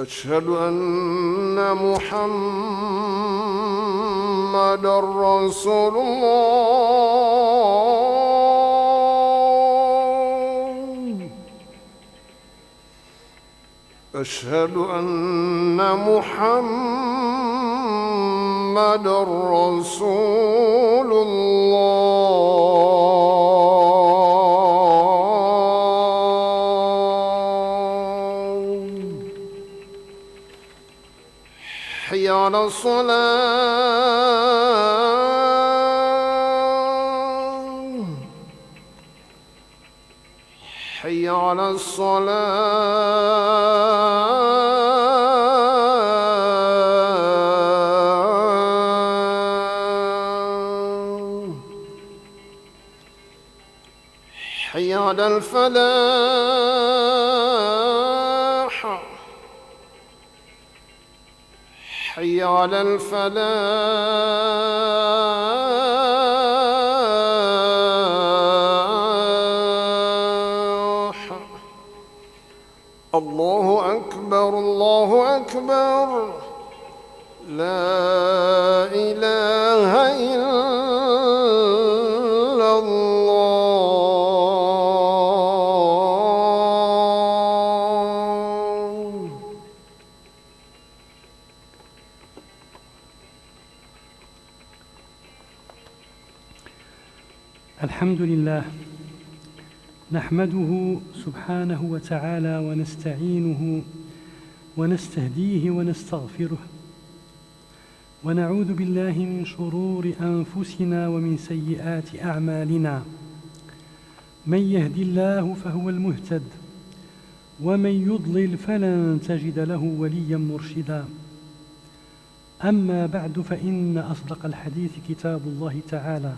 أشهد أن محمدًا رسول الله. أشهد أن محمدًا رسول الله. حي على الصلاة. حي على الصلاة. حي على الفلاح. حي على الفلاح. الله أكبر الله أكبر. لا إله إلا الله. الحمد لله نحمده سبحانه وتعالى ونستعينه ونستهديه ونستغفره ونعوذ بالله من شرور أنفسنا ومن سيئات أعمالنا. من يهد الله فهو المهتد ومن يضلل فلن تجد له وليا مرشدا. أما بعد فإن أصدق الحديث كتاب الله تعالى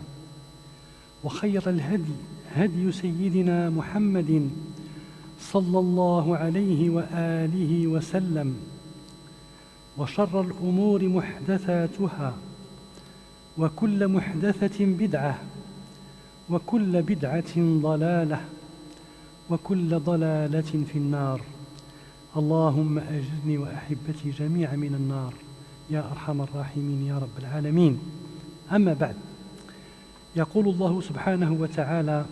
وخير الهدي هدي سيدنا محمد صلى الله عليه وآله وسلم وشر الأمور محدثاتها وكل محدثة بدعة وكل بدعة ضلالة وكل ضلالة في النار. اللهم أجرني وأحبتي جميعا من النار يا أرحم الراحمين يا رب العالمين. أما بعد، يقول الله سبحانه وتعالى: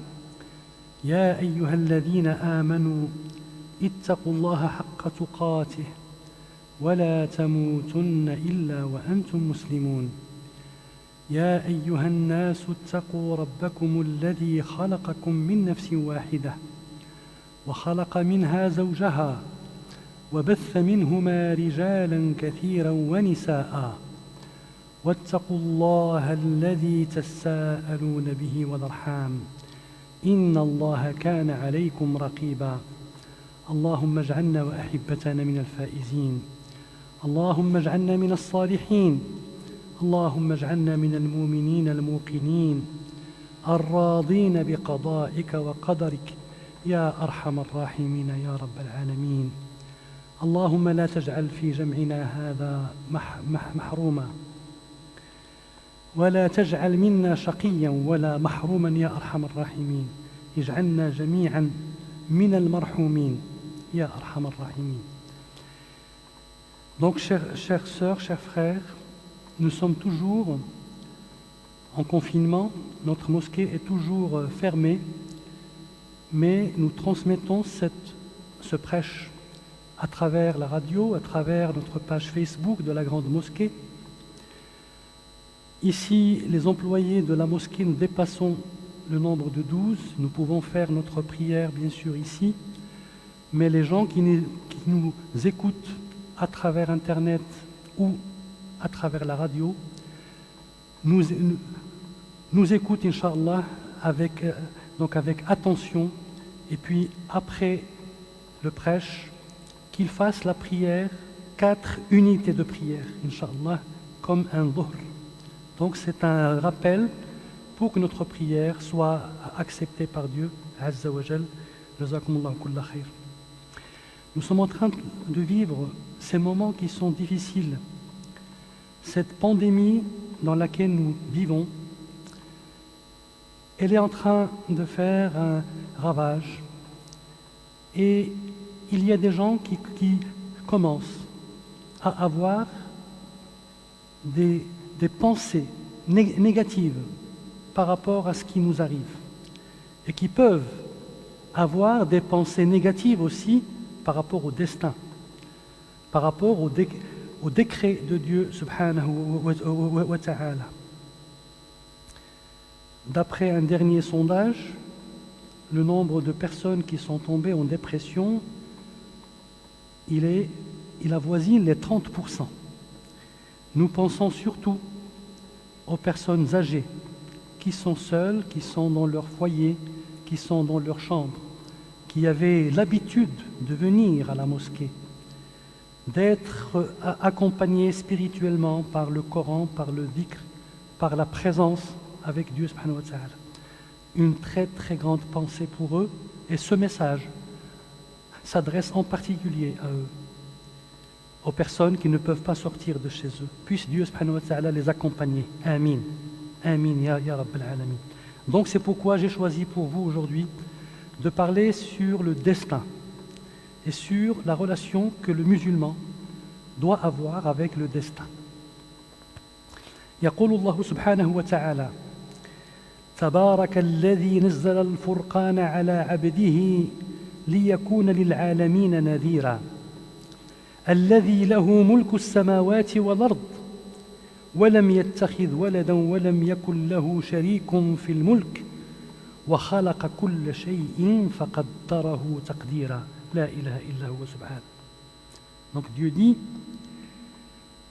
يا أيها الذين آمنوا اتقوا الله حق تقاته ولا تموتن إلا وأنتم مسلمون. يا أيها الناس اتقوا ربكم الذي خلقكم من نفس واحدة وخلق منها زوجها وبث منهما رجالا كثيرا ونساء واتقوا الله الذي تساءلون به والأرحام إن الله كان عليكم رقيبا. اللهم اجعلنا وأحبتنا من الفائزين. اللهم اجعلنا من الصالحين. اللهم اجعلنا من المؤمنين الموقنين الراضين بقضائك وقدرك يا أرحم الراحمين يا رب العالمين. اللهم لا تجعل في جمعنا هذا محروما ولا تجعل منا شقيا ولا محروما يا أرحم الراحمين. اجعلنا جميعا من المرحومين يا أرحم الراحمين. Donc, chères sœurs, chers frères, nous sommes toujours en confinement. Notre mosquée est toujours fermée, mais nous transmettons ce prêche à travers la radio, à travers notre page Facebook de la Grande Mosquée. Ici, les employés de la mosquée, nous dépassons le nombre de 12. Nous pouvons faire notre prière, bien sûr, ici. Mais les gens qui nous écoutent à travers Internet ou à travers la radio nous écoutent, Inch'Allah, avec attention. Et puis, après le prêche, qu'ils fassent la prière, 4 unités de prière, Inch'Allah, comme un dhuhr. Donc c'est un rappel pour que notre prière soit acceptée par Dieu, Azza wa Jal. Jazakumullahu kulla khair. Nous sommes en train de vivre ces moments qui sont difficiles. Cette pandémie dans laquelle nous vivons, elle est en train de faire un ravage. Et il y a des gens qui commencent à avoir des pensées négatives par rapport à ce qui nous arrive et qui peuvent avoir des pensées négatives aussi par rapport au destin, par rapport au décret de Dieu subhanahu wa ta'ala. D'après un dernier sondage, le nombre de personnes qui sont tombées en dépression, il avoisine les 30%. Nous pensons surtout aux personnes âgées qui sont seules, qui sont dans leur foyer, qui sont dans leur chambre, qui avaient l'habitude de venir à la mosquée, d'être accompagnés spirituellement par le Coran, par le dhikr, par la présence avec Dieu subhanahu wa ta'ala. Une très très grande pensée pour eux, et ce message s'adresse en particulier à eux, aux personnes qui ne peuvent pas sortir de chez eux. Puisse Dieu subhanahu wa ta'ala les accompagner. Amin. Amin ya Rabbal Alamin. Donc c'est pourquoi j'ai choisi pour vous aujourd'hui de parler sur le destin et sur la relation que le musulman doit avoir avec le destin. يقول الله سبحانه وتعالى: تبارك الذي نزل الفرقان على عبده ليكون للعالمين نذيرا الذي له ملك السماوات والأرض ولم يتخذ ولدا ولم يكن له شريك في الملك وخلق كل شيء فقدره تقديرا لا إله إلا هو سبحانه. Donc Dieu dit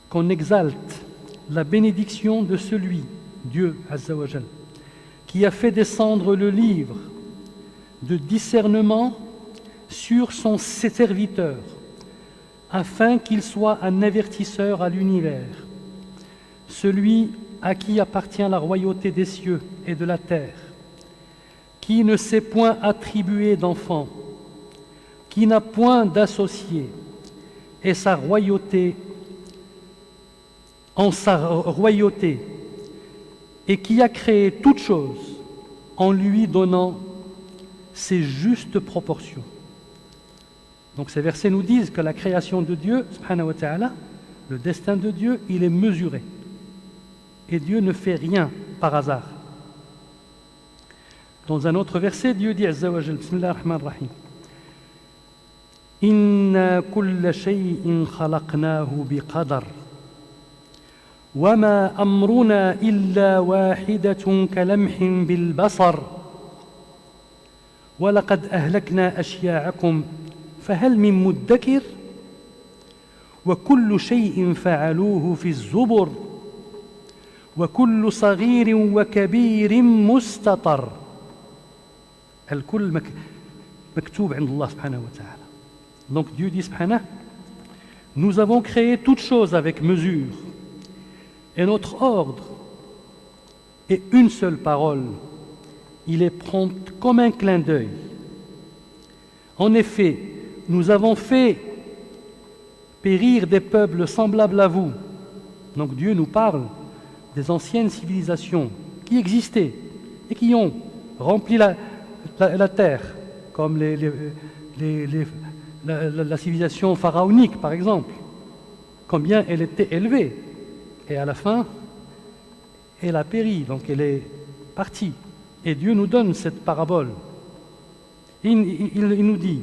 qu'on exalte la bénédiction de celui, Dieu Azza wa Jal, qui a fait descendre le livre de discernement sur son serviteur, afin qu'il soit un avertisseur à l'univers, celui à qui appartient la royauté des cieux et de la terre, qui ne s'est point attribué d'enfant, qui n'a point d'associé, et sa royauté en sa royauté, et qui a créé toutes choses en lui donnant ses justes proportions. Donc ces versets nous disent que la création de Dieu, subhanahu wa ta'ala, le destin de Dieu, il est mesuré. Et Dieu ne fait rien par hasard. Dans un autre verset, Dieu dit Azza wa Jal, Bismillah ar-Rahman ar-Rahim, Inna kulla shay'in khalaqnahu biqadar وما أمرنا إلا واحدة كلمح بالبصر ولقد أهلكنا أشياعكم فهل من مدكر وكل شيء فعلوه في الزبر وكل صغير وكبير مستطر. الكل مكتوب عند الله سبحانه وتعالى. Donc Dieu dit subhanahu, nous avons créé toutes choses avec mesure. Et notre ordre est une seule parole. Il est prompt comme un clin d'œil. En effet, nous avons fait périr des peuples semblables à vous. Donc Dieu nous parle des anciennes civilisations qui existaient et qui ont rempli la terre, comme la civilisation pharaonique, par exemple. Combien elle était élevée. Et à la fin, elle a péri, donc elle est partie. Et Dieu nous donne cette parabole. Il nous dit,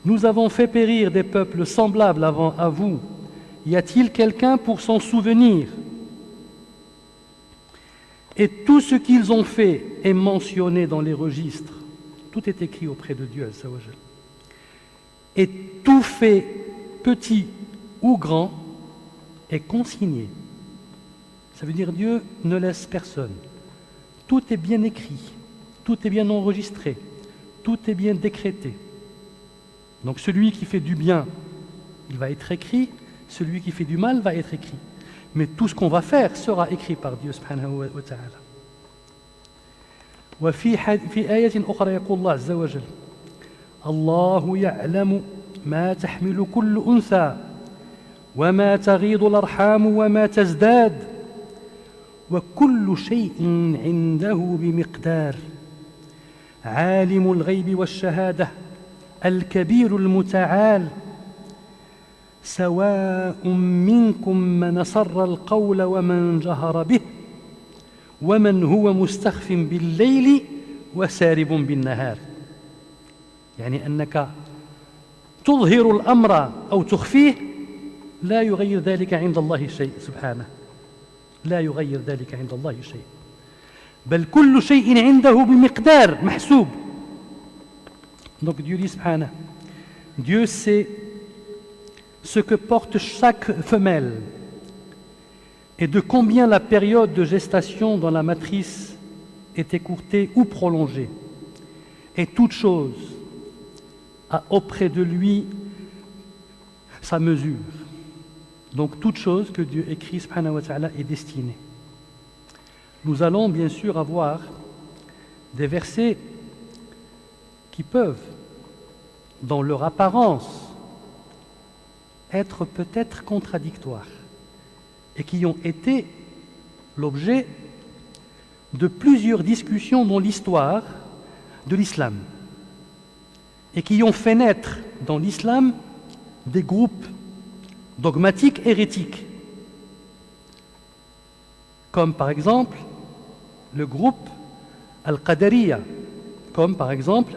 nous avons fait périr des peuples semblables avant à vous. Y a-t-il quelqu'un pour s'en souvenir? Et tout ce qu'ils ont fait est mentionné dans les registres. Tout est écrit auprès de Dieu, Azza wa Jal. Et tout fait, petit ou grand, est consigné. Ça veut dire Dieu ne laisse personne. Tout est bien écrit, tout est bien enregistré, tout est bien décrété. Donc celui qui fait du bien, il va être écrit, celui qui fait du mal va être écrit. Mais tout ce qu'on va faire sera écrit par Dieu subhanahu wa ta'ala. وفي آية أخرى يقول الله عز وجل الله يعلم ما تحمل كل أنثى وما تغيض الأرحام وما تزداد وكل شيء عنده بمقدار عالم الغيب والشهادة الكبير المتعال سواء منكم من أسر القول ومن جهر به ومن هو مستخف بالليل وسارب بالنهار. يعني أنك تظهر الأمر أو تخفيه لا يغير ذلك عند الله شيء سبحانه، لا يغير ذلك عند الله شيء، بل كل شيء عنده بمقدار محسوب. Donc Dieu dit subhanahu, Dieu sait ce que porte chaque femelle et de combien la période de gestation dans la matrice est écourtée ou prolongée. Et toute chose a auprès de lui sa mesure. Donc toute chose que Dieu écrit subhanahu wa ta'ala est destinée. Nous allons bien sûr avoir des versets qui peuvent, dans leur apparence, être peut-être contradictoires et qui ont été l'objet de plusieurs discussions dans l'histoire de l'islam et qui ont fait naître dans l'islam des groupes dogmatiques hérétiques, comme par exemple le groupe Al-Qadariyya, comme par exemple